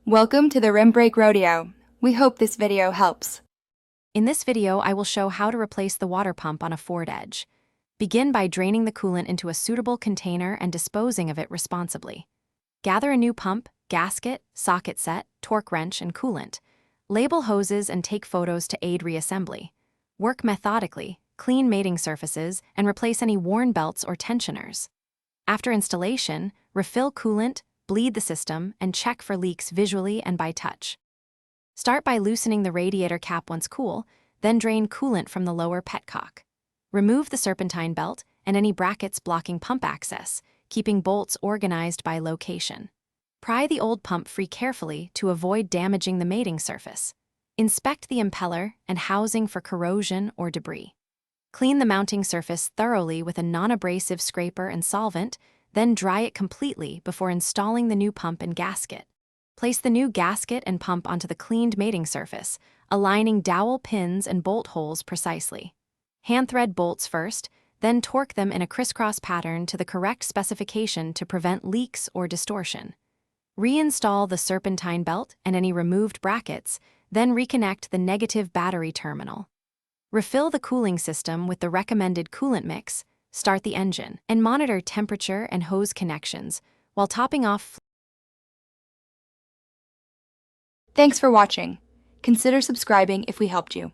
Welcome to the Rim Break Rodeo. We hope this video helps. In this video, I will show how to replace the water pump on a Ford Edge. Begin by draining the coolant into a suitable container and disposing of it responsibly. Gather a new pump, gasket, socket set, torque wrench, and coolant. Label hoses and take photos to aid reassembly. Work methodically, clean mating surfaces, and replace any worn belts or tensioners. After installation, refill coolant, bleed the system, and check for leaks visually and by touch. Start by loosening the radiator cap once cool, then drain coolant from the lower petcock. Remove the serpentine belt and any brackets blocking pump access, keeping bolts organized by location. Pry the old pump free carefully to avoid damaging the mating surface. Inspect the impeller and housing for corrosion or debris. Clean the mounting surface thoroughly with a non-abrasive scraper and solvent, then dry it completely before installing the new pump and gasket. Place the new gasket and pump onto the cleaned mating surface, aligning dowel pins and bolt holes precisely. Hand thread bolts first, then torque them in a crisscross pattern to the correct specification to prevent leaks or distortion. Reinstall the serpentine belt and any removed brackets, then reconnect the negative battery terminal. Refill the cooling system with the recommended coolant mix, start the engine, and monitor temperature and hose connections while topping off. Thanks for watching. Consider subscribing if we helped you.